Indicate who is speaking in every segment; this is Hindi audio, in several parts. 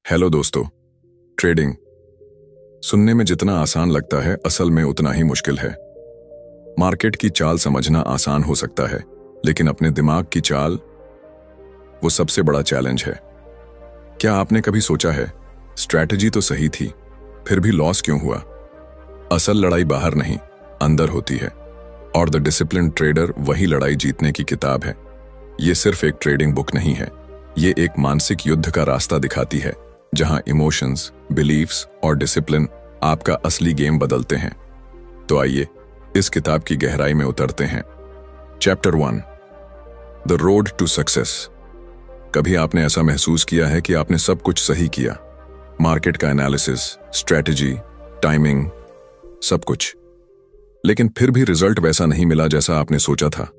Speaker 1: हेलो दोस्तों। ट्रेडिंग सुनने में जितना आसान लगता है असल में उतना ही मुश्किल है। मार्केट की चाल समझना आसान हो सकता है, लेकिन अपने दिमाग की चाल वो सबसे बड़ा चैलेंज है। क्या आपने कभी सोचा है स्ट्रैटेजी तो सही थी, फिर भी लॉस क्यों हुआ? असल लड़ाई बाहर नहीं, अंदर होती है। और द डिसिप्लिन ट्रेडर वही लड़ाई जीतने की किताब है। ये सिर्फ एक ट्रेडिंग बुक नहीं है, ये एक मानसिक युद्ध का रास्ता दिखाती है, जहां इमोशंस, बिलीफ्स और डिसिप्लिन आपका असली गेम बदलते हैं। तो आइए इस किताब की गहराई में उतरते हैं। Chapter 1, the road to success. कभी आपने ऐसा महसूस किया है कि आपने सब कुछ सही किया, मार्केट का एनालिसिस, स्ट्रैटेजी, टाइमिंग, सब कुछ, लेकिन फिर भी रिजल्ट वैसा नहीं मिला जैसा आपने सोचा था?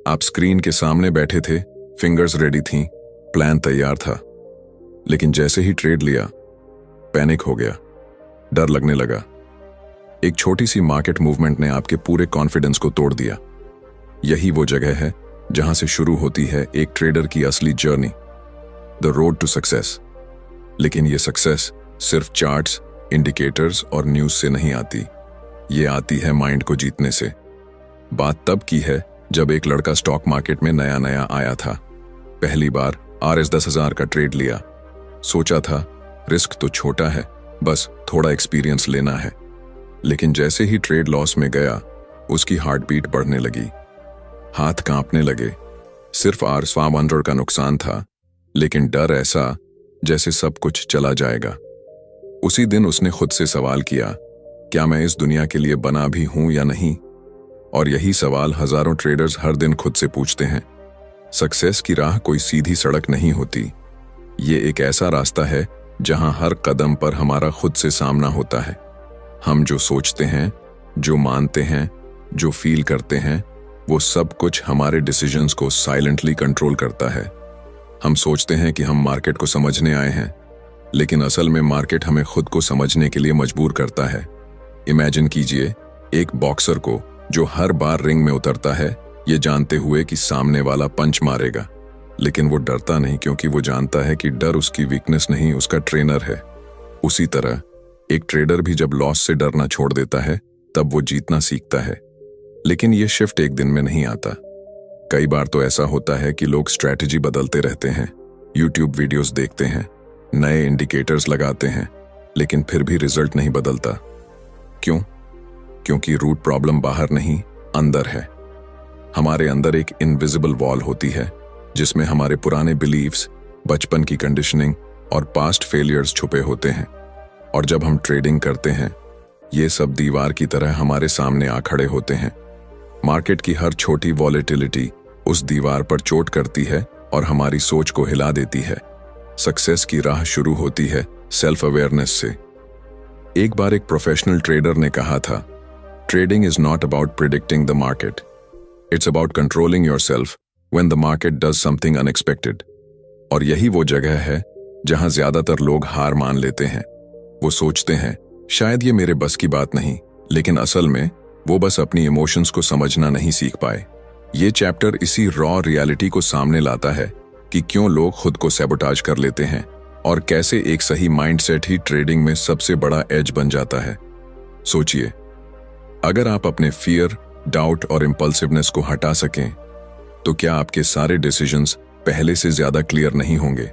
Speaker 1: आप स्क्रीन के सामने बैठे थे, फिंगर्स रेडी थीं, प्लान तैयार था, लेकिन जैसे ही ट्रेड लिया पैनिक हो गया, डर लगने लगा। एक छोटी सी मार्केट मूवमेंट ने आपके पूरे कॉन्फिडेंस को तोड़ दिया। यही वो जगह है जहां से शुरू होती है एक ट्रेडर की असली journey, the road to success. लेकिन ये सक्सेस सिर्फ चार्ट्स, इंडिकेटर्स और न्यूज से नहीं आती, ये आती है माइंड को जीतने से। बात तब की है जब एक लड़का स्टॉक मार्केट में नया नया आया था, पहली बार RS10,000 का ट्रेड लिया। सोचा था रिस्क तो छोटा है, बस थोड़ा एक्सपीरियंस लेना है। लेकिन जैसे ही ट्रेड लॉस में गया, उसकी हार्ट बीट बढ़ने लगी, हाथ कांपने लगे। सिर्फ RS500 का नुकसान था, लेकिन डर ऐसा जैसे सब कुछ चला जाएगा। उसी दिन उसने खुद से सवाल किया, क्या मैं इस दुनिया के लिए बना भी हूं या नहीं? और यही सवाल हजारों ट्रेडर्स हर दिन खुद से पूछते हैं। सक्सेस की राह कोई सीधी सड़क नहीं होती, ये एक ऐसा रास्ता है जहां हर कदम पर हमारा खुद से सामना होता है। हम जो सोचते हैं, जो मानते हैं, जो फील करते हैं, वो सब कुछ हमारे डिसीजंस को साइलेंटली कंट्रोल करता है। हम सोचते हैं कि हम मार्केट को समझने आए हैं, लेकिन असल में मार्केट हमें खुद को समझने के लिए मजबूर करता है। इमेजिन कीजिए एक बॉक्सर को जो हर बार रिंग में उतरता है ये जानते हुए कि सामने वाला पंच मारेगा, लेकिन वो डरता नहीं, क्योंकि वो जानता है कि डर उसकी वीकनेस नहीं, उसका ट्रेनर है। उसी तरह एक ट्रेडर भी जब लॉस से डरना छोड़ देता है तब वो जीतना सीखता है। लेकिन ये शिफ्ट एक दिन में नहीं आता। कई बार तो ऐसा होता है कि लोग स्ट्रैटेजी बदलते रहते हैं, यूट्यूब वीडियोस देखते हैं, नए इंडिकेटर्स लगाते हैं, लेकिन फिर भी रिजल्ट नहीं बदलता। क्यों? क्योंकि रूट प्रॉब्लम बाहर नहीं, अंदर है। हमारे अंदर एक इनविजिबल वॉल होती है जिसमें हमारे पुराने बिलीव्स, बचपन की कंडीशनिंग और पास्ट फेलियर्स छुपे होते हैं। और जब हम ट्रेडिंग करते हैं, ये सब दीवार की तरह हमारे सामने आ खड़े होते हैं। मार्केट की हर छोटी वॉलेटिलिटी उस दीवार पर चोट करती है और हमारी सोच को हिला देती है। सक्सेस की राह शुरू होती है सेल्फ अवेयरनेस से। एक बार एक प्रोफेशनल ट्रेडर ने कहा था, trading is not about predicting the market, it's about controlling yourself when the market does something unexpected। और यही वो जगह है जहां ज्यादातर लोग हार मान लेते हैं। वो सोचते हैं शायद ये मेरे बस की बात नहीं, लेकिन असल में वो बस अपनी इमोशंस को समझना नहीं सीख पाए। ये चैप्टर इसी रॉ रियलिटी को सामने लाता है कि क्यों लोग खुद को सैबोटाज कर लेते हैं और कैसे एक सही माइंडसेट ही ट्रेडिंग में सबसे बड़ा एज बन जाता है। सोचिए, अगर आप अपने फियर, डाउट और इम्पल्सिवनेस को हटा सकें तो क्या आपके सारे डिसीजंस पहले से ज्यादा क्लियर नहीं होंगे?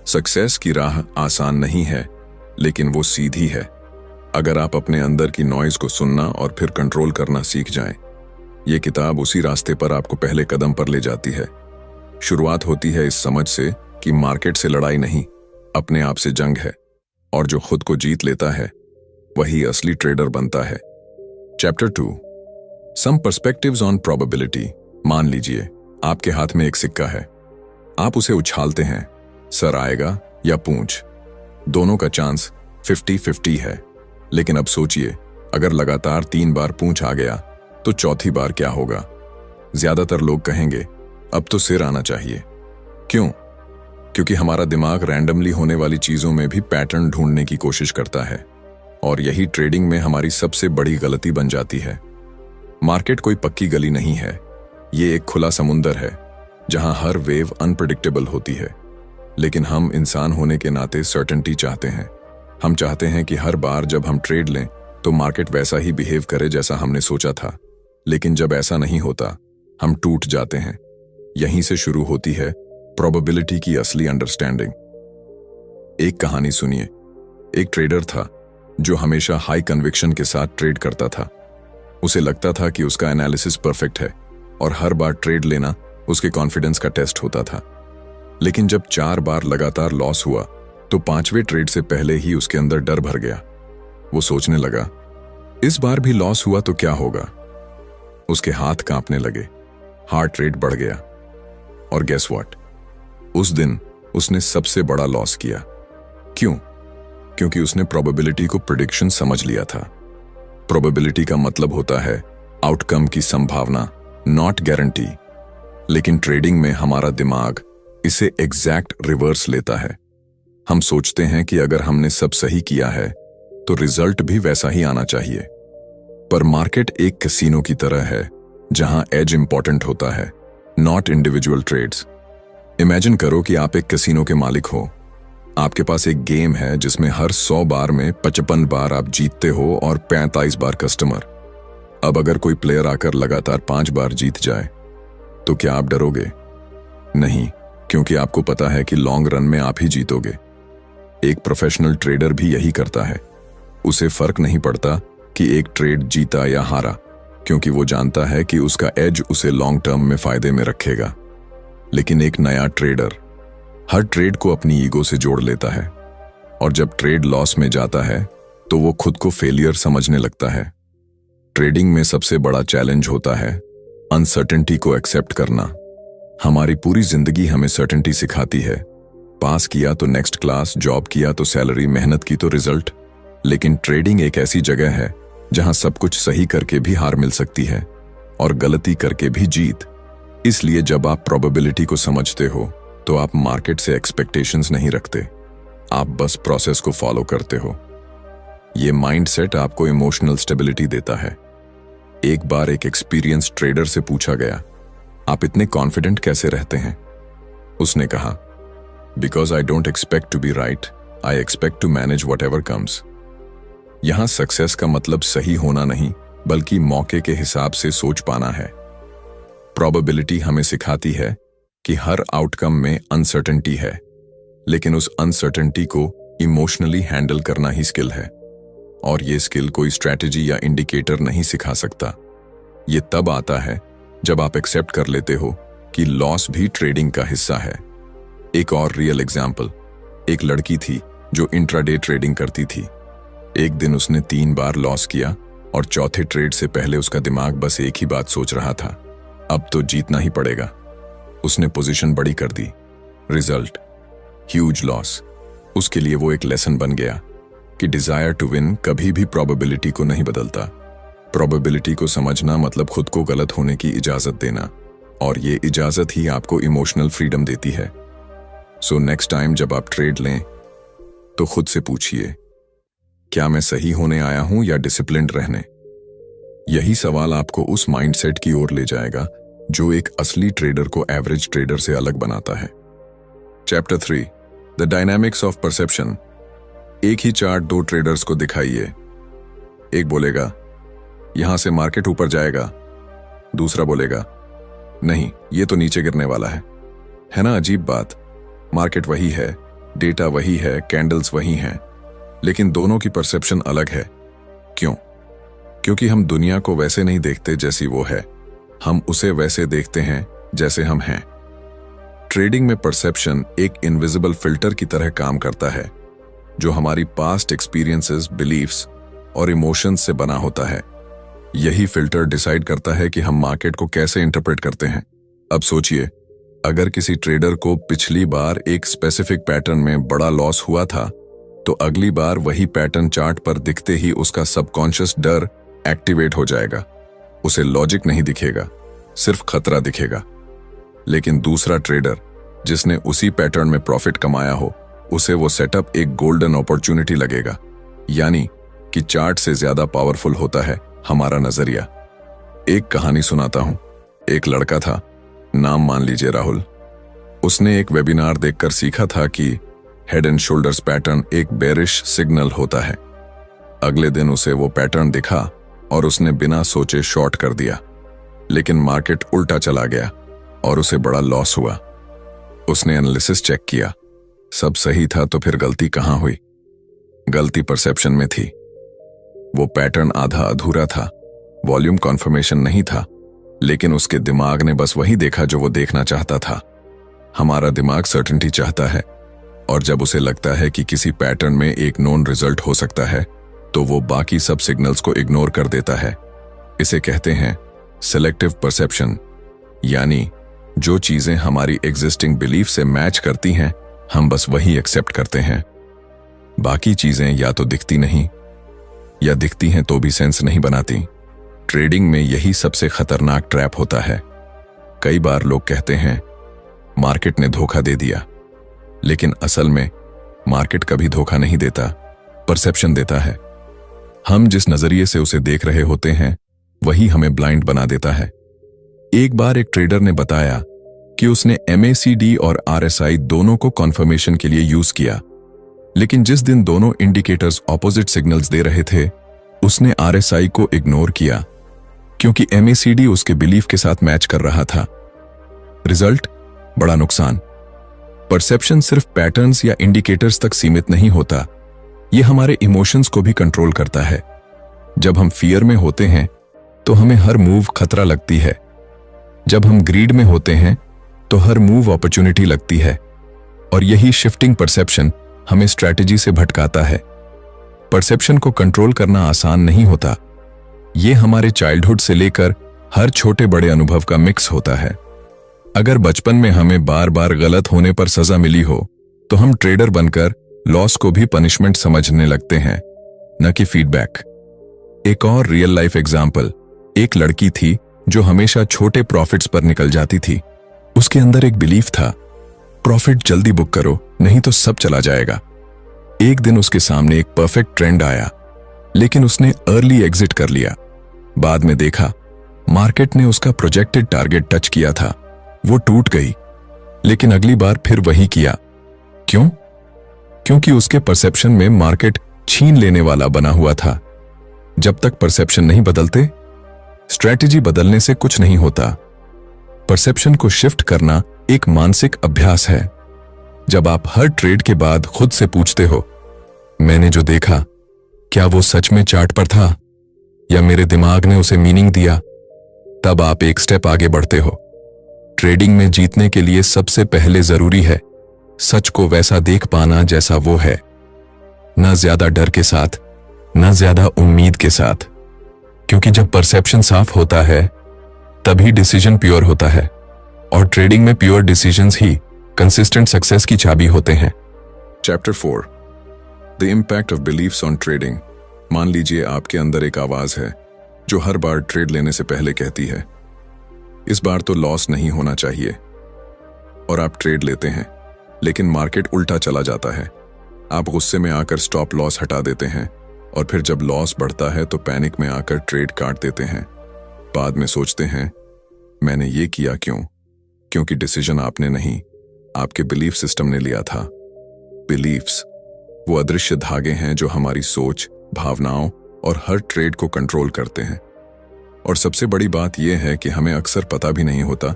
Speaker 1: सक्सेस की राह आसान नहीं है, लेकिन वो सीधी है अगर आप अपने अंदर की नॉइज को सुनना और फिर कंट्रोल करना सीख जाएं। ये किताब उसी रास्ते पर आपको पहले कदम पर ले जाती है। शुरुआत होती है इस समझ से कि मार्केट से लड़ाई नहीं, अपने आप से जंग है, और जो खुद को जीत लेता है वही असली ट्रेडर बनता है। Chapter 2, some perspectives on probability. मान लीजिए आपके हाथ में एक सिक्का है, आप उसे उछालते हैं, सर आएगा या पूंछ, दोनों का चांस 50-50 है। लेकिन अब सोचिए, अगर लगातार 3 बार पूंछ आ गया तो चौथी बार क्या होगा? ज्यादातर लोग कहेंगे अब तो सिर आना चाहिए। क्यों? क्योंकि हमारा दिमाग रैंडमली होने वाली चीजों में भी पैटर्न ढूंढने की कोशिश करता है, और यही ट्रेडिंग में हमारी सबसे बड़ी गलती बन जाती है। मार्केट कोई पक्की गली नहीं है, ये एक खुला समुंदर है जहां हर वेव अनप्रेडिक्टेबल होती है। लेकिन हम इंसान होने के नाते सर्टेनिटी चाहते हैं। हम चाहते हैं कि हर बार जब हम ट्रेड लें तो मार्केट वैसा ही बिहेव करे जैसा हमने सोचा था। लेकिन जब ऐसा नहीं होता, हम टूट जाते हैं। यहीं से शुरू होती है प्रोबेबिलिटी की असली अंडरस्टैंडिंग। एक कहानी सुनिए। एक ट्रेडर था जो हमेशा हाई कन्विक्शन के साथ ट्रेड करता था। उसे लगता था कि उसका एनालिसिस परफेक्ट है और हर बार ट्रेड लेना उसके कॉन्फिडेंस का टेस्ट होता था। लेकिन जब 4 बार लगातार लॉस हुआ तो 5वें ट्रेड से पहले ही उसके अंदर डर भर गया। वो सोचने लगा, इस बार भी लॉस हुआ तो क्या होगा। उसके हाथ कांपने लगे, हार्ट रेट बढ़ गया और गेस व्हाट, उस दिन उसने सबसे बड़ा लॉस किया। क्यों? क्योंकि उसने प्रोबेबिलिटी को प्रेडिक्शन समझ लिया था। प्रोबेबिलिटी का मतलब होता है आउटकम की संभावना, नॉट गारंटी। लेकिन ट्रेडिंग में हमारा दिमाग इसे एग्जैक्ट रिवर्स लेता है। हम सोचते हैं कि अगर हमने सब सही किया है तो रिजल्ट भी वैसा ही आना चाहिए। पर मार्केट एक कैसीनो की तरह है जहां एज इंपॉर्टेंट होता है, नॉट इंडिविजुअल ट्रेड्स। इमेजिन करो कि आप एक कैसीनो के मालिक हो। आपके पास एक गेम है जिसमें हर 100 बार में 55 बार आप जीतते हो और 45 बार कस्टमर। अब अगर कोई प्लेयर आकर लगातार 5 बार जीत जाए तो क्या आप डरोगे? नहीं, क्योंकि आपको पता है कि लॉन्ग रन में आप ही जीतोगे। एक प्रोफेशनल ट्रेडर भी यही करता है। उसे फर्क नहीं पड़ता कि एक ट्रेड जीता या हारा, क्योंकि वो जानता है कि उसका एज उसे लॉन्ग टर्म में फायदे में रखेगा। लेकिन एक नया ट्रेडर हर ट्रेड को अपनी ईगो से जोड़ लेता है और जब ट्रेड लॉस में जाता है तो वो खुद को फेलियर समझने लगता है। ट्रेडिंग में सबसे बड़ा चैलेंज होता है अनसर्टेनिटी को एक्सेप्ट करना। हमारी पूरी जिंदगी हमें सर्टेनिटी सिखाती है। पास किया तो नेक्स्ट क्लास, जॉब किया तो सैलरी, मेहनत की तो रिजल्ट। लेकिन ट्रेडिंग एक ऐसी जगह है जहां सब कुछ सही करके भी हार मिल सकती है और गलती करके भी जीत। इसलिए जब आप प्रोबेबिलिटी को समझते हो तो आप मार्केट से एक्सपेक्टेशंस नहीं रखते, आप बस प्रोसेस को फॉलो करते हो। ये माइंडसेट आपको इमोशनल स्टेबिलिटी देता है। एक बार एक एक्सपीरियंस ट्रेडर से पूछा गया, आप इतने कॉन्फिडेंट कैसे रहते हैं? उसने कहा, because I don't expect to be right, I expect to manage whatever comes. यहां सक्सेस का मतलब सही होना नहीं, बल्कि मौके के हिसाब से सोच पाना है। प्रोबेबिलिटी हमें सिखाती है कि हर आउटकम में अनसर्टेनिटी है, लेकिन उस अनसर्टेनिटी को इमोशनली हैंडल करना ही स्किल है। और ये स्किल कोई स्ट्रैटेजी या इंडिकेटर नहीं सिखा सकता। ये तब आता है जब आप एक्सेप्ट कर लेते हो कि लॉस भी ट्रेडिंग का हिस्सा है। एक और रियल एग्जाम्पल, एक लड़की थी जो इंट्राडे ट्रेडिंग करती थी। एक दिन उसने 3 बार लॉस किया और चौथे ट्रेड से पहले उसका दिमाग बस एक ही बात सोच रहा था, अब तो जीतना ही पड़ेगा। उसने पोजीशन बड़ी कर दी, रिजल्ट ह्यूज लॉस। उसके लिए वो एक लेसन बन गया कि डिजायर टू विन कभी भी प्रोबेबिलिटी को नहीं बदलता। प्रोबेबिलिटी को समझना मतलब खुद को गलत होने की इजाजत देना, और ये इजाजत ही आपको इमोशनल फ्रीडम देती है। सो नेक्स्ट टाइम जब आप ट्रेड लें तो खुद से पूछिए, क्या मैं सही होने आया हूं या डिसिप्लिन्ड रहने? यही सवाल आपको उस माइंडसेट की ओर ले जाएगा जो एक असली ट्रेडर को एवरेज ट्रेडर से अलग बनाता है। Chapter 3, the dynamics of perception. एक ही चार्ट 2 ट्रेडर्स को दिखाइए। एक बोलेगा, यहां से मार्केट ऊपर जाएगा। दूसरा बोलेगा, नहीं, ये तो नीचे गिरने वाला है ना? अजीब बात, मार्केट वही है, डेटा वही है, कैंडल्स वही हैं, लेकिन दोनों की परसेप्शन अलग है। क्यों? क्योंकि हम दुनिया को वैसे नहीं देखते जैसी वो है, हम उसे वैसे देखते हैं जैसे हम हैं। ट्रेडिंग में परसेप्शन एक इनविजिबल फिल्टर की तरह काम करता है जो हमारी पास्ट एक्सपीरियंसेस, बिलीफ्स और इमोशंस से बना होता है। यही फिल्टर डिसाइड करता है कि हम मार्केट को कैसे इंटरप्रेट करते हैं। अब सोचिए, अगर किसी ट्रेडर को पिछली बार एक स्पेसिफिक पैटर्न में बड़ा लॉस हुआ था तो अगली बार वही पैटर्न चार्ट पर दिखते ही उसका सबकॉन्शियस डर एक्टिवेट हो जाएगा। उसे लॉजिक नहीं दिखेगा, सिर्फ खतरा दिखेगा। लेकिन दूसरा ट्रेडर जिसने उसी पैटर्न में प्रॉफिट कमाया हो, उसे वो सेटअप एक गोल्डन अपॉर्चुनिटी लगेगा। यानी कि चार्ट से ज्यादा पावरफुल होता है हमारा नजरिया। एक कहानी सुनाता हूं। एक लड़का था, नाम मान लीजिए राहुल। उसने एक वेबिनार देखकर सीखा था कि हेड एंड शोल्डर्स पैटर्न एक बेरिश सिग्नल होता है। अगले दिन उसे वो पैटर्न दिखा और उसने बिना सोचे शॉर्ट कर दिया, लेकिन मार्केट उल्टा चला गया और उसे बड़ा लॉस हुआ। उसने एनालिसिस चेक किया, सब सही था तो फिर गलती कहां हुई? गलती परसेप्शन में थी। वो पैटर्न आधा अधूरा था, वॉल्यूम कॉन्फर्मेशन नहीं था, लेकिन उसके दिमाग ने बस वही देखा जो वो देखना चाहता था। हमारा दिमाग सर्टेनिटी चाहता है, और जब उसे लगता है कि किसी पैटर्न में एक नोन रिजल्ट हो सकता है तो वो बाकी सब सिग्नल्स को इग्नोर कर देता है। इसे कहते हैं सिलेक्टिव परसेप्शन, यानी जो चीजें हमारी एग्जिस्टिंग बिलीफ से मैच करती हैं हम बस वही एक्सेप्ट करते हैं। बाकी चीजें या तो दिखती नहीं या दिखती हैं तो भी सेंस नहीं बनाती। ट्रेडिंग में यही सबसे खतरनाक ट्रैप होता है। कई बार लोग कहते हैं मार्केट ने धोखा दे दिया, लेकिन असल में मार्केट कभी धोखा नहीं देता, परसेप्शन देता है। हम जिस नजरिए से उसे देख रहे होते हैं वही हमें ब्लाइंड बना देता है। एक बार एक ट्रेडर ने बताया कि उसने MACD और RSI दोनों को कॉन्फर्मेशन के लिए यूज किया, लेकिन जिस दिन दोनों इंडिकेटर्स ऑपोजिट सिग्नल्स दे रहे थे उसने RSI को इग्नोर किया, क्योंकि MACD उसके बिलीफ के साथ मैच कर रहा था। रिजल्ट, बड़ा नुकसान। परसेप्शन सिर्फ पैटर्न्स या इंडिकेटर्स तक सीमित नहीं होता, यह हमारे इमोशंस को भी कंट्रोल करता है। जब हम फियर में होते हैं तो हमें हर मूव खतरा लगती है। जब हम ग्रीड में होते हैं तो हर मूव अपॉर्चुनिटी लगती है, और यही शिफ्टिंग परसेप्शन हमें स्ट्रैटेजी से भटकाता है। परसेप्शन को कंट्रोल करना आसान नहीं होता। यह हमारे चाइल्डहुड से लेकर हर छोटे बड़े अनुभव का मिक्स होता है। अगर बचपन में हमें बार बार गलत होने पर सजा मिली हो तो हम ट्रेडर बनकर लॉस को भी पनिशमेंट समझने लगते हैं, न कि फीडबैक। एक और रियल लाइफ एग्जाम्पल, एक लड़की थी जो हमेशा छोटे प्रॉफिट्स पर निकल जाती थी। उसके अंदर एक बिलीफ था, प्रॉफिट जल्दी बुक करो नहीं तो सब चला जाएगा। एक दिन उसके सामने एक परफेक्ट ट्रेंड आया, लेकिन उसने अर्ली एग्जिट कर लिया। बाद में देखा मार्केट ने उसका प्रोजेक्टेड टारगेट टच किया था, वो टूट गई, लेकिन अगली बार फिर वही किया। क्यों? क्योंकि उसके परसेप्शन में मार्केट छीन लेने वाला बना हुआ था। जब तक परसेप्शन नहीं बदलते, स्ट्रैटेजी बदलने से कुछ नहीं होता। परसेप्शन को शिफ्ट करना एक मानसिक अभ्यास है। जब आप हर ट्रेड के बाद खुद से पूछते हो, मैंने जो देखा क्या वो सच में चार्ट पर था या मेरे दिमाग ने उसे मीनिंग दिया, तब आप एक स्टेप आगे बढ़ते हो। ट्रेडिंग में जीतने के लिए सबसे पहले जरूरी है सच को वैसा देख पाना जैसा वो है, न ज्यादा डर के साथ, न ज्यादा उम्मीद के साथ। क्योंकि जब परसेप्शन साफ होता है तभी डिसीजन प्योर होता है, और ट्रेडिंग में प्योर डिसीजंस ही कंसिस्टेंट सक्सेस की चाबी होते हैं। Chapter 4, the impact of beliefs on trading. मान लीजिए आपके अंदर एक आवाज है जो हर बार ट्रेड लेने से पहले कहती है, इस बार तो लॉस नहीं होना चाहिए, और आप ट्रेड लेते हैं, लेकिन मार्केट उल्टा चला जाता है। आप गुस्से में आकर स्टॉप लॉस हटा देते हैं, और फिर जब लॉस बढ़ता है तो पैनिक में आकर ट्रेड काट देते हैं। बाद में सोचते हैं मैंने ये किया क्यों? क्योंकि डिसीजन आपने नहीं, आपके बिलीफ सिस्टम ने लिया था। बिलीफ्स वो अदृश्य धागे हैं जो हमारी सोच, भावनाओं और हर ट्रेड को कंट्रोल करते हैं। और सबसे बड़ी बात यह है कि हमें अक्सर पता भी नहीं होता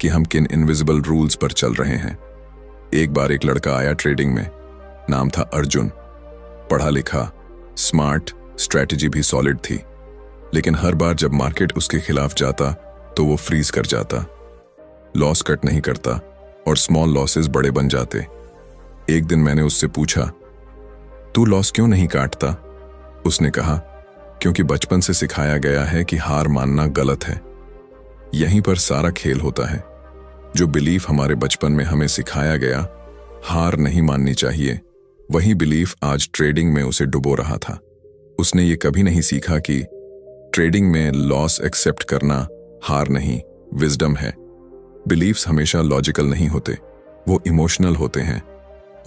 Speaker 1: कि हम किन इनविजिबल रूल्स पर चल रहे हैं। एक बार एक लड़का आया ट्रेडिंग में, नाम था अर्जुन। पढ़ा लिखा, स्मार्ट, स्ट्रैटेजी भी सॉलिड थी, लेकिन हर बार जब मार्केट उसके खिलाफ जाता तो वो फ्रीज कर जाता, लॉस कट नहीं करता और स्मॉल लॉसेस बड़े बन जाते। एक दिन मैंने उससे पूछा, तू लॉस क्यों नहीं काटता? उसने कहा, क्योंकि बचपन से सिखाया गया है कि हार मानना गलत है। यहीं पर सारा खेल होता है। जो बिलीफ हमारे बचपन में हमें सिखाया गया, हार नहीं माननी चाहिए, वही बिलीफ आज ट्रेडिंग में उसे डुबो रहा था। उसने ये कभी नहीं सीखा कि ट्रेडिंग में लॉस एक्सेप्ट करना हार नहीं, विजडम है। बिलीफ्स हमेशा लॉजिकल नहीं होते, वो इमोशनल होते हैं,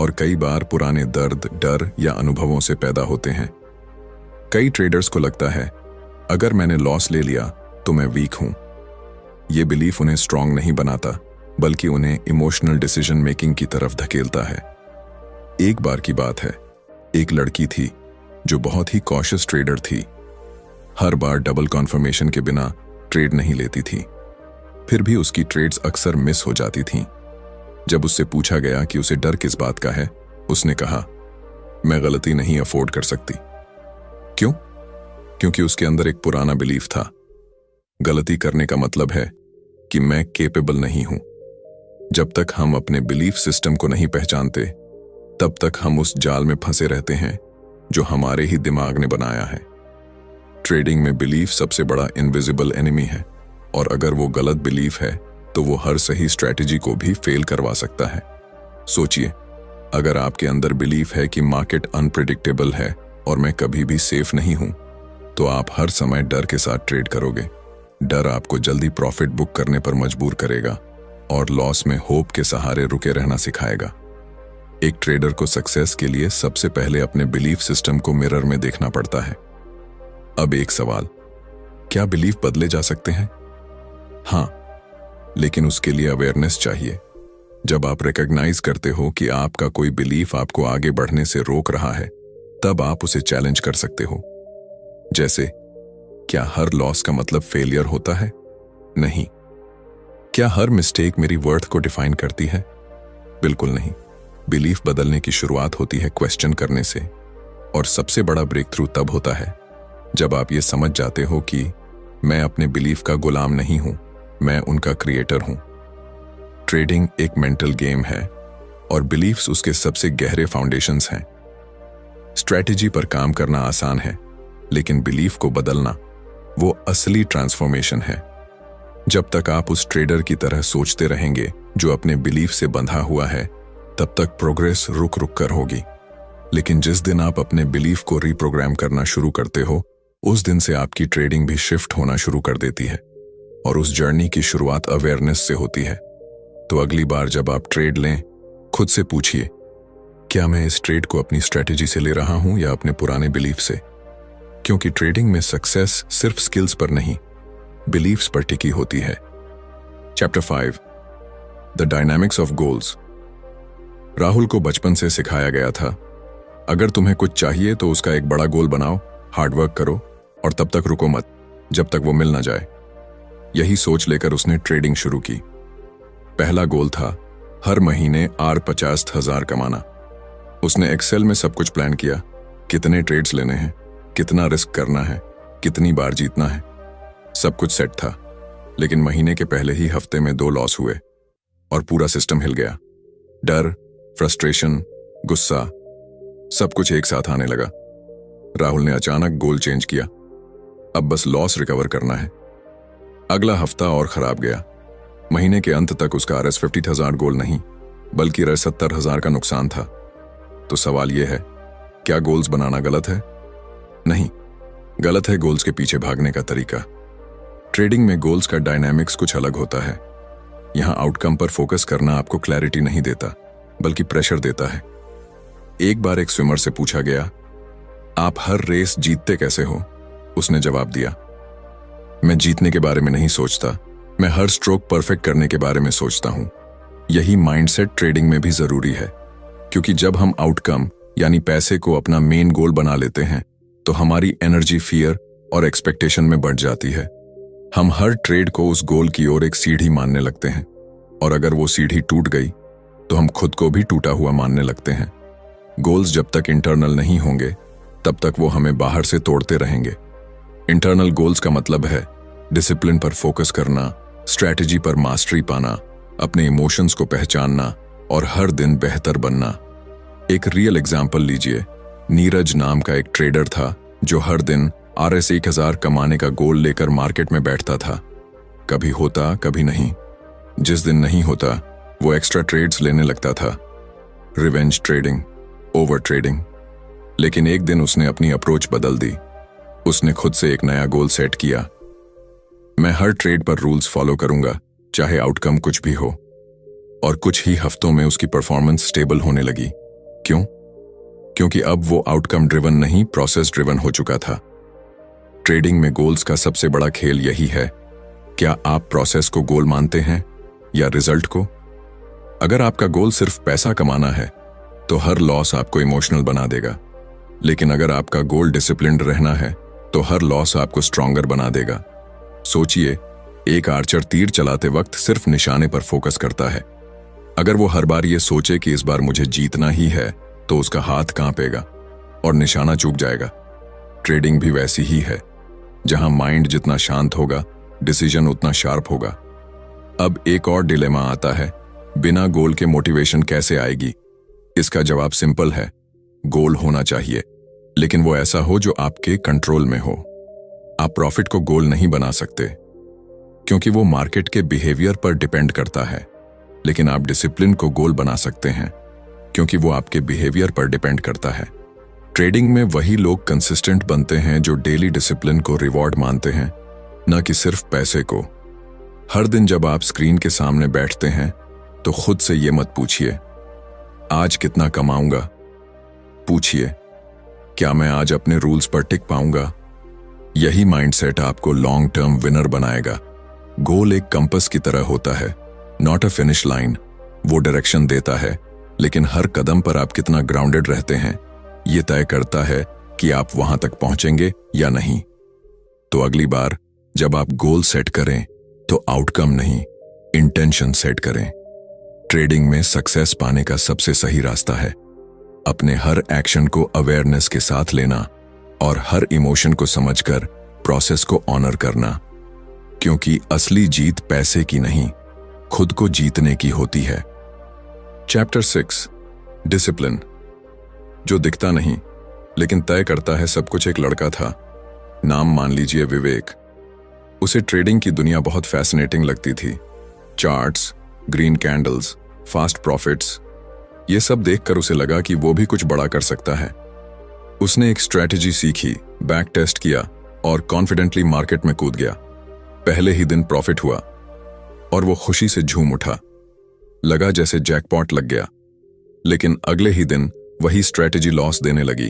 Speaker 1: और कई बार पुराने दर्द, डर या अनुभवों से पैदा होते हैं। कई ट्रेडर्स को लगता है अगर मैंने लॉस ले लिया तो मैं वीक हूं। ये बिलीफ उन्हें स्ट्रांग नहीं बनाता, बल्कि उन्हें इमोशनल डिसीजन मेकिंग की तरफ धकेलता है। एक बार की बात है, एक लड़की थी जो बहुत ही कॉशियस ट्रेडर थी। हर बार डबल कॉन्फर्मेशन के बिना ट्रेड नहीं लेती थी। फिर भी उसकी ट्रेड्स अक्सर मिस हो जाती थीं। जब उससे पूछा गया कि उसे डर किस बात का है, उसने कहा, मैं गलती नहीं अफोर्ड कर सकती। क्यों? क्योंकि उसके अंदर एक पुराना बिलीफ था, गलती करने का मतलब है कि मैं केपेबल नहीं हूं। जब तक हम अपने बिलीफ सिस्टम को नहीं पहचानते, तब तक हम उस जाल में फंसे रहते हैं जो हमारे ही दिमाग ने बनाया है। ट्रेडिंग में बिलीफ सबसे बड़ा इनविजिबल एनिमी है, और अगर वो गलत बिलीफ है तो वो हर सही स्ट्रैटेजी को भी फेल करवा सकता है। सोचिए, अगर आपके अंदर बिलीफ है कि मार्केट अनप्रिडिक्टेबल है और मैं कभी भी सेफ नहीं हूं, तो आप हर समय डर के साथ ट्रेड करोगे। डर आपको जल्दी प्रॉफिट बुक करने पर मजबूर करेगा और लॉस में होप के सहारे रुके रहना सिखाएगा। एक ट्रेडर को सक्सेस के लिए सबसे पहले अपने बिलीफ सिस्टम को मिरर में देखना पड़ता है। अब एक सवाल, क्या बिलीफ बदले जा सकते हैं? हाँ, लेकिन उसके लिए अवेयरनेस चाहिए। जब आप रिकॉग्नाइज करते हो कि आपका कोई बिलीफ आपको आगे बढ़ने से रोक रहा है, तब आप उसे चैलेंज कर सकते हो। जैसे, क्या हर लॉस का मतलब फेलियर होता है? नहीं। क्या हर मिस्टेक मेरी वर्थ को डिफाइन करती है? बिल्कुल नहीं। बिलीफ बदलने की शुरुआत होती है क्वेश्चन करने से, और सबसे बड़ा ब्रेक थ्रू तब होता है जब आप ये समझ जाते हो कि मैं अपने बिलीफ का गुलाम नहीं हूं, मैं उनका क्रिएटर हूं। ट्रेडिंग एक मेंटल गेम है और बिलीफ्स उसके सबसे गहरे फाउंडेशंस हैं। स्ट्रैटेजी पर काम करना आसान है, लेकिन बिलीफ को बदलना वो असली ट्रांसफॉर्मेशन है। जब तक आप उस ट्रेडर की तरह सोचते रहेंगे जो अपने बिलीफ से बंधा हुआ है, तब तक प्रोग्रेस रुक रुक कर होगी। लेकिन जिस दिन आप अपने बिलीफ को रीप्रोग्राम करना शुरू करते हो, उस दिन से आपकी ट्रेडिंग भी शिफ्ट होना शुरू कर देती है, और उस जर्नी की शुरुआत अवेयरनेस से होती है। तो अगली बार जब आप ट्रेड लें, खुद से पूछिए, क्या मैं इस ट्रेड को अपनी स्ट्रैटेजी से ले रहा हूं या अपने पुराने बिलीफ से? क्योंकि ट्रेडिंग में सक्सेस सिर्फ स्किल्स पर नहीं, बिलीफ्स पर टिकी होती है। Chapter 5, the dynamics of goals. Rahul को बचपन से सिखाया गया था, अगर तुम्हें कुछ चाहिए तो उसका एक बड़ा गोल बनाओ, हार्डवर्क करो और तब तक रुको मत जब तक वो मिल ना जाए। यही सोच लेकर उसने ट्रेडिंग शुरू की। पहला गोल था हर महीने R50,000 कमाना। उसने एक्सेल में सब कुछ प्लान किया, कितने ट्रेड्स लेने हैं, कितना रिस्क करना है, कितनी बार जीतना है, सब कुछ सेट था। लेकिन महीने के पहले ही हफ्ते में 2 लॉस हुए और पूरा सिस्टम हिल गया। डर, फ्रस्ट्रेशन, गुस्सा, सब कुछ एक साथ आने लगा। राहुल ने अचानक गोल चेंज किया, अब बस लॉस रिकवर करना है। अगला हफ्ता और खराब गया। महीने के अंत तक उसका RS50,000 गोल नहीं, बल्कि RS70,000 का नुकसान था। तो सवाल यह है, क्या गोल्स बनाना गलत है? नहीं, गलत है गोल्स के पीछे भागने का तरीका। ट्रेडिंग में गोल्स का डायनामिक्स कुछ अलग होता है। यहां आउटकम पर फोकस करना आपको क्लैरिटी नहीं देता, बल्कि प्रेशर देता है। एक बार एक स्विमर से पूछा गया, आप हर रेस जीतते कैसे हो? उसने जवाब दिया, मैं जीतने के बारे में नहीं सोचता, मैं हर स्ट्रोक परफेक्ट करने के बारे में सोचता हूं। यही माइंडसेट ट्रेडिंग में भी जरूरी है, क्योंकि जब हम आउटकम यानी पैसे को अपना मेन गोल बना लेते हैं, तो हमारी एनर्जी फियर और एक्सपेक्टेशन में बढ़ जाती है। हम हर ट्रेड को उस गोल की ओर एक सीढ़ी मानने लगते हैं, और अगर वो सीढ़ी टूट गई तो हम खुद को भी टूटा हुआ मानने लगते हैं। गोल्स जब तक इंटरनल नहीं होंगे, तब तक वो हमें बाहर से तोड़ते रहेंगे। इंटरनल गोल्स का मतलब है डिसिप्लिन पर फोकस करना, स्ट्रैटेजी पर मास्टरी पाना, अपने इमोशंस को पहचानना और हर दिन बेहतर बनना। एक रियल एग्जाम्पल लीजिए। नीरज नाम का एक ट्रेडर था जो हर दिन RS1000 कमाने का गोल लेकर मार्केट में बैठता था। कभी होता, कभी नहीं। जिस दिन नहीं होता, वो एक्स्ट्रा ट्रेड्स लेने लगता था। Revenge trading, over trading. लेकिन एक दिन उसने अपनी अप्रोच बदल दी। उसने खुद से एक नया गोल सेट किया, मैं हर ट्रेड पर रूल्स फॉलो करूंगा, चाहे आउटकम कुछ भी हो। और कुछ ही हफ्तों में उसकी परफॉर्मेंस स्टेबल होने लगी। क्यों? क्योंकि अब वो आउटकम ड्रिवन नहीं, प्रोसेस ड्रिवन हो चुका था। ट्रेडिंग में गोल्स का सबसे बड़ा खेल यही है, क्या आप प्रोसेस को गोल मानते हैं या रिजल्ट को? अगर आपका गोल सिर्फ पैसा कमाना है तो हर लॉस आपको इमोशनल बना देगा, लेकिन अगर आपका गोल डिसिप्लिन्ड रहना है तो हर लॉस आपको स्ट्रॉन्गर बना देगा। सोचिए, एक आर्चर तीर चलाते वक्त सिर्फ निशाने पर फोकस करता है। अगर वो हर बार ये सोचे कि इस बार मुझे जीतना ही है, तो उसका हाथ कांपेगा और निशाना चूक जाएगा। ट्रेडिंग भी वैसी ही है, जहां माइंड जितना शांत होगा, डिसीजन उतना शार्प होगा। अब एक और डिलेमा आता है, बिना गोल के मोटिवेशन कैसे आएगी? इसका जवाब सिंपल है, गोल होना चाहिए, लेकिन वो ऐसा हो जो आपके कंट्रोल में हो। आप प्रॉफिट को गोल नहीं बना सकते, क्योंकि वो मार्केट के बिहेवियर पर डिपेंड करता है, लेकिन आप डिसिप्लिन को गोल बना सकते हैं, क्योंकि वो आपके बिहेवियर पर डिपेंड करता है। ट्रेडिंग में वही लोग कंसिस्टेंट बनते हैं जो डेली डिसिप्लिन को रिवॉर्ड मानते हैं, न कि सिर्फ पैसे को। हर दिन जब आप स्क्रीन के सामने बैठते हैं तो खुद से ये मत पूछिए आज कितना कमाऊंगा, पूछिए क्या मैं आज अपने रूल्स पर टिक पाऊंगा। यही माइंडसेट आपको लॉन्ग टर्म विनर बनाएगा। गोल एक कंपास की तरह होता है, नॉट अ फिनिश लाइन। वो डायरेक्शन देता है, लेकिन हर कदम पर आप कितना ग्राउंडेड रहते हैं ये तय करता है कि आप वहां तक पहुंचेंगे या नहीं। तो अगली बार जब आप गोल सेट करें तो आउटकम नहीं, इंटेंशन सेट करें। ट्रेडिंग में सक्सेस पाने का सबसे सही रास्ता है अपने हर एक्शन को अवेयरनेस के साथ लेना और हर इमोशन को समझकर प्रोसेस को ऑनर करना, क्योंकि असली जीत पैसे की नहीं, खुद को जीतने की होती है। Chapter 6, discipline. जो दिखता नहीं लेकिन तय करता है सब कुछ, एक लड़का था, नाम मान लीजिए विवेक। उसे ट्रेडिंग की दुनिया बहुत फैसिनेटिंग लगती थी। Charts, green candles, fast profits, ये सब देखकर उसे लगा कि वो भी कुछ बड़ा कर सकता है। उसने एक स्ट्रैटेजी सीखी, बैक टेस्ट किया और कॉन्फिडेंटली मार्केट में कूद गया। पहले ही दिन प्रॉफिट हुआ और वो खुशी से झूम उठा, लगा जैसे जैकपॉट लग गया। लेकिन अगले ही दिन वही स्ट्रैटेजी लॉस देने लगी।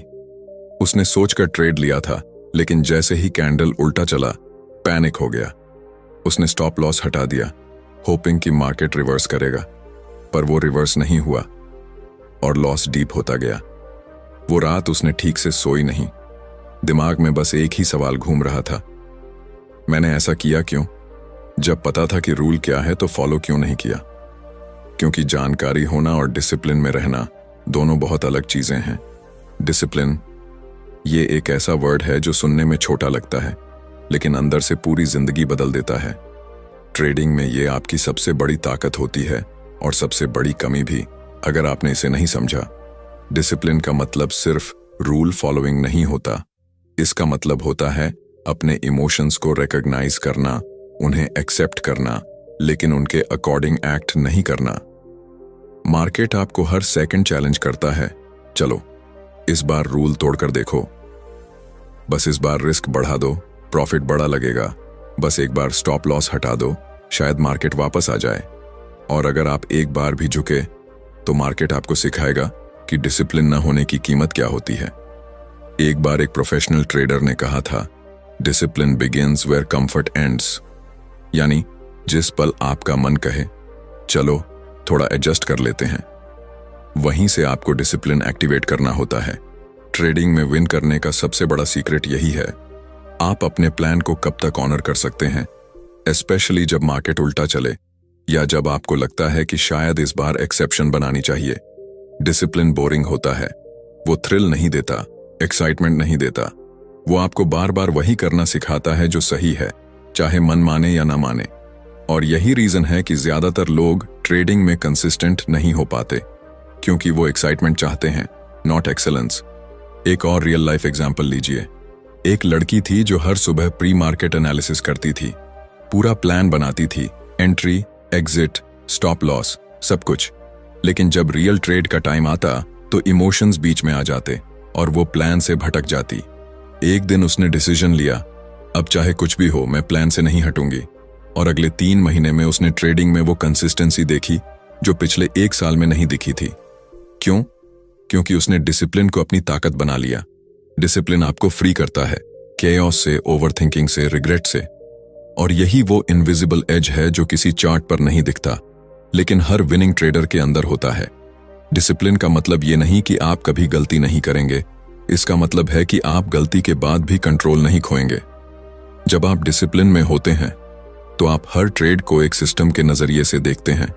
Speaker 1: उसने सोचकर ट्रेड लिया था, लेकिन जैसे ही कैंडल उल्टा चला, पैनिक हो गया। उसने स्टॉप लॉस हटा दिया, होपिंग कि मार्केट रिवर्स करेगा, पर वो रिवर्स नहीं हुआ और लॉस डीप होता गया। वो रात उसने ठीक से सोई नहीं। दिमाग में बस एक ही सवाल घूम रहा था, मैंने ऐसा किया क्यों? जब पता था कि रूल क्या है तो फॉलो क्यों नहीं किया? क्योंकि जानकारी होना और डिसिप्लिन में रहना दोनों बहुत अलग चीजें हैं। डिसिप्लिन ये एक ऐसा वर्ड है जो सुनने में छोटा लगता है, लेकिन अंदर से पूरी जिंदगी बदल देता है। ट्रेडिंग में ये आपकी सबसे बड़ी ताकत होती है और सबसे बड़ी कमी भी, अगर आपने इसे नहीं समझा। डिसिप्लिन का मतलब सिर्फ रूल फॉलोइंग नहीं होता। इसका मतलब होता है अपने इमोशंस को रिकॉग्नाइज करना, उन्हें एक्सेप्ट करना, लेकिन उनके अकॉर्डिंग एक्ट नहीं करना। मार्केट आपको हर सेकंड चैलेंज करता है, चलो इस बार रूल तोड़कर देखो, बस इस बार रिस्क बढ़ा दो, प्रॉफिट बड़ा लगेगा, बस एक बार स्टॉप लॉस हटा दो, शायद मार्केट वापस आ जाए। और अगर आप एक बार भी झुके तो मार्केट आपको सिखाएगा कि डिसिप्लिन न होने की कीमत क्या होती है। एक बार एक प्रोफेशनल ट्रेडर ने कहा था, discipline begins where comfort ends, यानी जिस पल आपका मन कहे चलो थोड़ा एडजस्ट कर लेते हैं, वहीं से आपको डिसिप्लिन एक्टिवेट करना होता है। ट्रेडिंग में विन करने का सबसे बड़ा सीक्रेट यही है, आप अपने प्लान को कब तक ऑनर कर सकते हैं, स्पेशली जब मार्केट उल्टा चले या जब आपको लगता है कि शायद इस बार एक्सेप्शन बनानी चाहिए। डिसिप्लिन बोरिंग होता है, वो थ्रिल नहीं देता, एक्साइटमेंट नहीं देता, वो आपको बार बार वही करना सिखाता है जो सही है, चाहे मन माने या ना माने। और यही रीजन है कि ज्यादातर लोग ट्रेडिंग में कंसिस्टेंट नहीं हो पाते, क्योंकि वो एक्साइटमेंट चाहते हैं, नॉट एक्सेलेंस। एक और रियल लाइफ एग्जांपल लीजिए। एक लड़की थी जो हर सुबह प्री मार्केट एनालिसिस करती थी, पूरा प्लान बनाती थी, एंट्री, एग्जिट, स्टॉप लॉस, सब कुछ। लेकिन जब रियल ट्रेड का टाइम आता तो इमोशंस बीच में आ जाते और वो प्लान से भटक जाती। एक दिन उसने डिसीजन लिया, अब चाहे कुछ भी हो मैं प्लान से नहीं हटूंगी। और अगले 3 महीने में उसने ट्रेडिंग में वो कंसिस्टेंसी देखी जो पिछले 1 साल में नहीं दिखी थी। क्यों? क्योंकि उसने डिसिप्लिन को अपनी ताकत बना लिया। डिसिप्लिन आपको फ्री करता है केओस से, ओवरथिंकिंग से, रिग्रेट से। और यही वो इनविजिबल एज है जो किसी चार्ट पर नहीं दिखता, लेकिन हर विनिंग ट्रेडर के अंदर होता है। डिसिप्लिन का मतलब ये नहीं कि आप कभी गलती नहीं करेंगे, इसका मतलब है कि आप गलती के बाद भी कंट्रोल नहीं खोएंगे। जब आप डिसिप्लिन में होते हैं तो आप हर ट्रेड को एक सिस्टम के नजरिए से देखते हैं,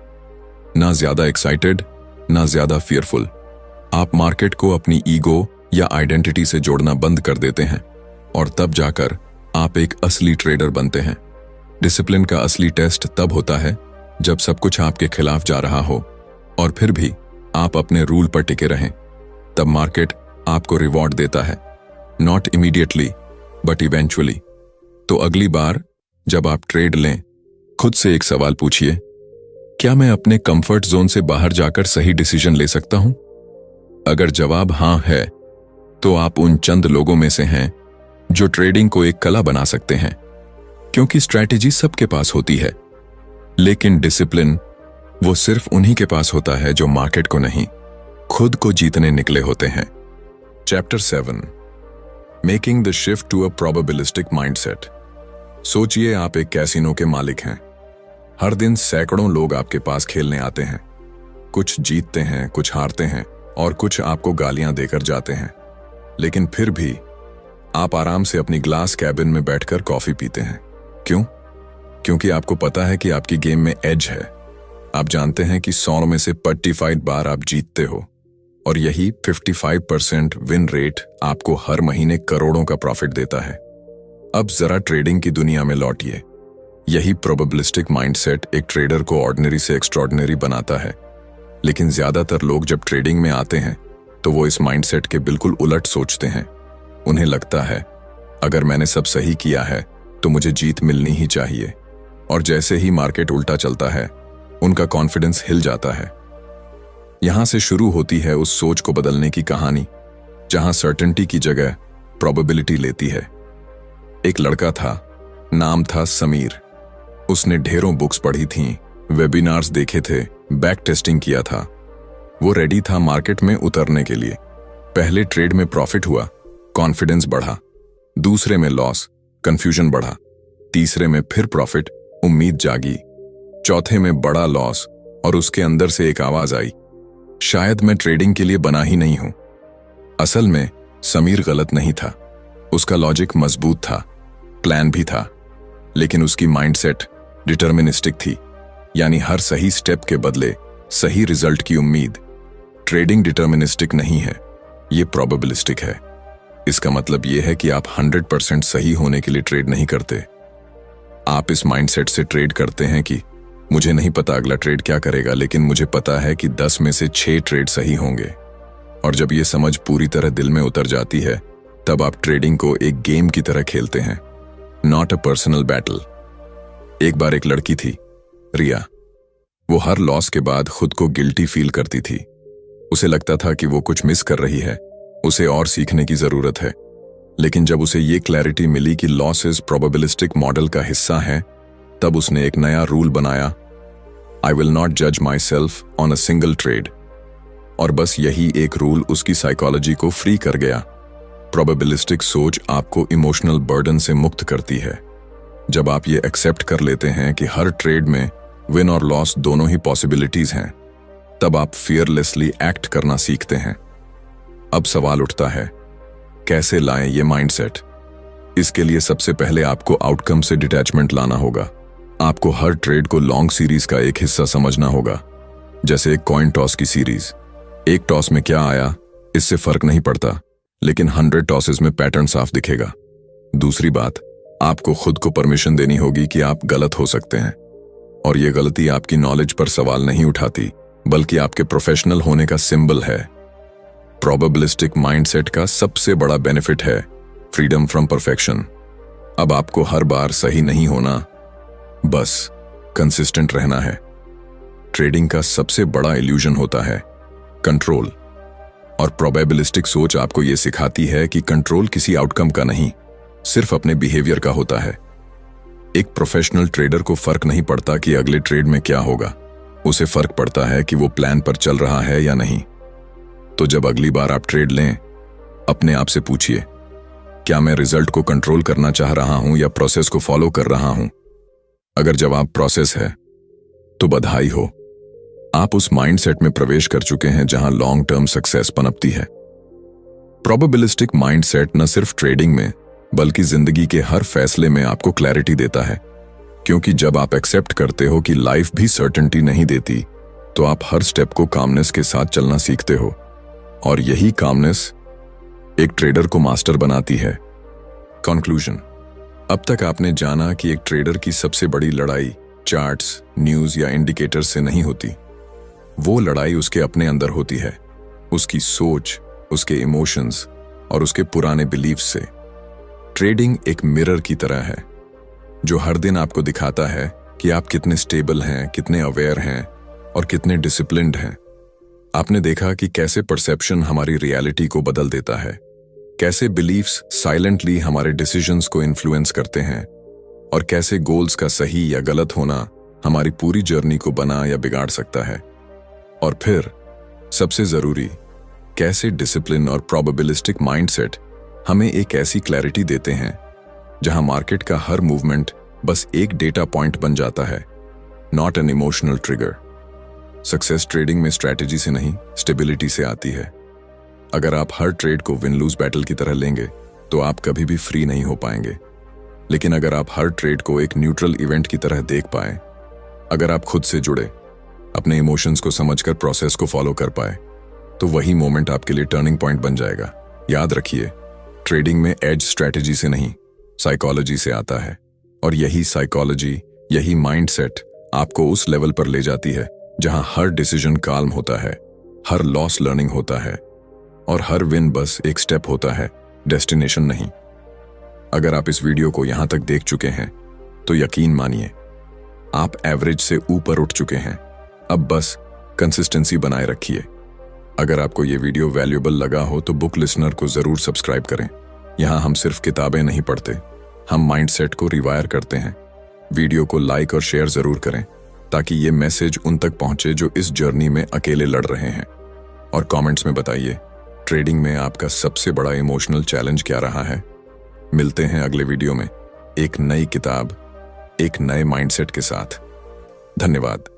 Speaker 1: ना ज्यादा एक्साइटेड ना ज्यादा फियरफुल। आप मार्केट को अपनी ईगो या आइडेंटिटी से जोड़ना बंद कर देते हैं और तब जाकर आप एक असली ट्रेडर बनते हैं। डिसिप्लिन का असली टेस्ट तब होता है जब सब कुछ आपके खिलाफ जा रहा हो और फिर भी आप अपने रूल पर टिके रहें। तब मार्केट आपको रिवॉर्ड देता है, नॉट इमीडिएटली बट इवेंचुअली। तो अगली बार जब आप ट्रेड लें, खुद से एक सवाल पूछिए, क्या मैं अपने कंफर्ट जोन से बाहर जाकर सही डिसीजन ले सकता हूं? अगर जवाब हां है, तो आप उन चंद लोगों में से हैं जो ट्रेडिंग को एक कला बना सकते हैं, क्योंकि स्ट्रैटेजी सबके पास होती है, लेकिन डिसिप्लिन वो सिर्फ उन्हीं के पास होता है जो मार्केट को नहीं, खुद को जीतने निकले होते हैं। Chapter 7, making the shift to a probabilistic mindset. सोचिए आप एक कैसीनो के मालिक हैं। हर दिन सैकड़ों लोग आपके पास खेलने आते हैं। कुछ जीतते हैं, कुछ हारते हैं और कुछ आपको गालियां देकर जाते हैं, लेकिन फिर भी आप आराम से अपनी ग्लास कैबिन में बैठकर कॉफी पीते हैं। क्यों? क्योंकि आपको पता है कि आपकी गेम में एज है। आप जानते हैं कि 100 में से 45 बार आप जीतते हो और यही 55% विन रेट आपको हर महीने करोड़ों का प्रॉफिट देता है। अब जरा ट्रेडिंग की दुनिया में लौटिए। यही प्रोबेबिलिस्टिक माइंडसेट एक ट्रेडर को ऑर्डिनरी से एक्स्ट्रॉर्डिनरी बनाता है, लेकिन ज्यादातर लोग जब ट्रेडिंग में आते हैं तो वो इस माइंडसेट के बिल्कुल उलट सोचते हैं। उन्हें लगता है अगर मैंने सब सही किया है तो मुझे जीत मिलनी ही चाहिए, और जैसे ही मार्केट उल्टा चलता है उनका कॉन्फिडेंस हिल जाता है। यहां से शुरू होती है उस सोच को बदलने की कहानी जहां सर्टेनिटी की जगह प्रोबेबिलिटी लेती है। एक लड़का था, नाम था समीर। उसने ढेरों बुक्स पढ़ी थीं, वेबिनार्स देखे थे, बैक टेस्टिंग किया था। वो रेडी था मार्केट में उतरने के लिए। पहले ट्रेड में प्रॉफिट हुआ, कॉन्फिडेंस बढ़ा। दूसरे में लॉस, कंफ्यूजन बढ़ा। तीसरे में फिर प्रॉफिट, उम्मीद जागी। चौथे में बड़ा लॉस और उसके अंदर से एक आवाज आई, शायद मैं ट्रेडिंग के लिए बना ही नहीं हूं। असल में समीर गलत नहीं था। उसका लॉजिक मजबूत था, प्लान भी था, लेकिन उसकी माइंडसेट डिटर्मिनिस्टिक थी, यानी हर सही स्टेप के बदले सही रिजल्ट की उम्मीद। ट्रेडिंग डिटर्मिनिस्टिक नहीं है, ये प्रोबेबिलिस्टिक है। इसका मतलब यह है कि आप 100% सही होने के लिए ट्रेड नहीं करते। आप इस माइंडसेट से ट्रेड करते हैं कि मुझे नहीं पता अगला ट्रेड क्या करेगा, लेकिन मुझे पता है कि 10 में से 6 ट्रेड सही होंगे। और जब यह समझ पूरी तरह दिल में उतर जाती है, तब आप ट्रेडिंग को एक गेम की तरह खेलते हैं, नॉट अ पर्सनल बैटल। एक बार एक लड़की थी, रिया। वो हर लॉस के बाद खुद को गिल्टी फील करती थी। उसे लगता था कि वो कुछ मिस कर रही है, उसे और सीखने की जरूरत है। लेकिन जब उसे ये क्लैरिटी मिली कि लॉसेस प्रोबेबिलिस्टिक मॉडल का हिस्सा है, तब उसने एक नया रूल बनाया, आई विल नॉट जज my self on a single trade. और बस यही एक रूल उसकी साइकोलॉजी को फ्री कर गया। प्रोबेबिलिस्टिक सोच आपको इमोशनल बर्डन से मुक्त करती है। जब आप ये एक्सेप्ट कर लेते हैं कि हर ट्रेड में विन और लॉस दोनों ही पॉसिबिलिटीज हैं, तब आप फियरलेसली एक्ट करना सीखते हैं। अब सवाल उठता है, कैसे लाएं ये माइंडसेट? इसके लिए सबसे पहले आपको आउटकम से डिटैचमेंट लाना होगा। आपको हर ट्रेड को लॉन्ग सीरीज का एक हिस्सा समझना होगा, जैसे एक कॉइन टॉस की सीरीज। एक टॉस में क्या आया इससे फर्क नहीं पड़ता, लेकिन 100 टॉसेस में पैटर्न साफ दिखेगा। दूसरी बात, आपको खुद को परमिशन देनी होगी कि आप गलत हो सकते हैं, और ये गलती आपकी नॉलेज पर सवाल नहीं उठाती, बल्कि आपके प्रोफेशनल होने का सिंबल है। प्रोबेबिलिस्टिक माइंडसेट का सबसे बड़ा बेनिफिट है फ्रीडम फ्रॉम परफेक्शन। अब आपको हर बार सही नहीं होना, बस कंसिस्टेंट रहना है। ट्रेडिंग का सबसे बड़ा इल्यूजन होता है कंट्रोल, और प्रोबेबिलिस्टिक सोच आपको यह सिखाती है कि कंट्रोल किसी आउटकम का नहीं, सिर्फ अपने बिहेवियर का होता है। एक प्रोफेशनल ट्रेडर को फर्क नहीं पड़ता कि अगले ट्रेड में क्या होगा, उसे फर्क पड़ता है कि वो प्लान पर चल रहा है या नहीं। तो जब अगली बार आप ट्रेड लें, अपने आप से पूछिए, क्या मैं रिजल्ट को कंट्रोल करना चाह रहा हूं या प्रोसेस को फॉलो कर रहा हूं? अगर जवाब प्रोसेस है तो बधाई हो, आप उस माइंडसेट में प्रवेश कर चुके हैं जहां लॉन्ग टर्म सक्सेस पनपती है। प्रोबेबिलिस्टिक माइंडसेट न सिर्फ ट्रेडिंग में बल्कि जिंदगी के हर फैसले में आपको क्लैरिटी देता है, क्योंकि जब आप एक्सेप्ट करते हो कि लाइफ भी सर्टेनिटी नहीं देती, तो आप हर स्टेप को कामनेस के साथ चलना सीखते हो, और यही कामनेस एक ट्रेडर को मास्टर बनाती है। कंक्लूजन। अब तक आपने जाना कि एक ट्रेडर की सबसे बड़ी लड़ाई चार्ट्स, न्यूज या इंडिकेटर्स से नहीं होती। वो लड़ाई उसके अपने अंदर होती है, उसकी सोच, उसके इमोशंस और उसके पुराने बिलीफ्स से। ट्रेडिंग एक मिरर की तरह है जो हर दिन आपको दिखाता है कि आप कितने स्टेबल हैं, कितने अवेयर हैं और कितने डिसिप्लिन्ड हैं। आपने देखा कि कैसे परसेप्शन हमारी रियलिटी को बदल देता है, कैसे बिलीफ्स साइलेंटली हमारे डिसीजंस को इन्फ्लुएंस करते हैं, और कैसे गोल्स का सही या गलत होना हमारी पूरी जर्नी को बना या बिगाड़ सकता है। और फिर सबसे जरूरी, कैसे डिसिप्लिन और प्रोबेबिलिस्टिक माइंडसेट हमें एक ऐसी क्लैरिटी देते हैं जहां मार्केट का हर मूवमेंट बस एक डेटा पॉइंट बन जाता है, not an emotional trigger. Success trading में स्ट्रैटेजी से नहीं, स्टेबिलिटी से आती है। अगर आप हर ट्रेड को विन लूज बैटल की तरह लेंगे तो आप कभी भी फ्री नहीं हो पाएंगे। लेकिन अगर आप हर ट्रेड को एक न्यूट्रल इवेंट की तरह देख पाए, अगर आप खुद से जुड़े, अपने इमोशंस को समझकर प्रोसेस को फॉलो कर पाए, तो वही मोमेंट आपके लिए टर्निंग पॉइंट बन जाएगा। याद रखिए, ट्रेडिंग में एज स्ट्रैटेजी से नहीं, साइकोलॉजी से आता है, और यही साइकोलॉजी, यही माइंडसेट आपको उस लेवल पर ले जाती है जहां हर डिसीजन काल्म होता है, हर लॉस लर्निंग होता है, और हर विन बस एक स्टेप होता है, डेस्टिनेशन नहीं। अगर आप इस वीडियो को यहां तक देख चुके हैं तो यकीन मानिए आप एवरेज से ऊपर उठ चुके हैं। अब बस कंसिस्टेंसी बनाए रखिए। अगर आपको ये वीडियो वैल्यूएबल लगा हो तो बुक लिसनर को जरूर सब्सक्राइब करें। यहाँ हम सिर्फ किताबें नहीं पढ़ते, हम माइंडसेट को रिवायर करते हैं। वीडियो को लाइक और शेयर जरूर करें ताकि ये मैसेज उन तक पहुंचे जो इस जर्नी में अकेले लड़ रहे हैं। और कमेंट्स में बताइए, ट्रेडिंग में आपका सबसे बड़ा इमोशनल चैलेंज क्या रहा है। मिलते हैं अगले वीडियो में एक नई किताब, एक नए माइंडसेट के साथ। धन्यवाद।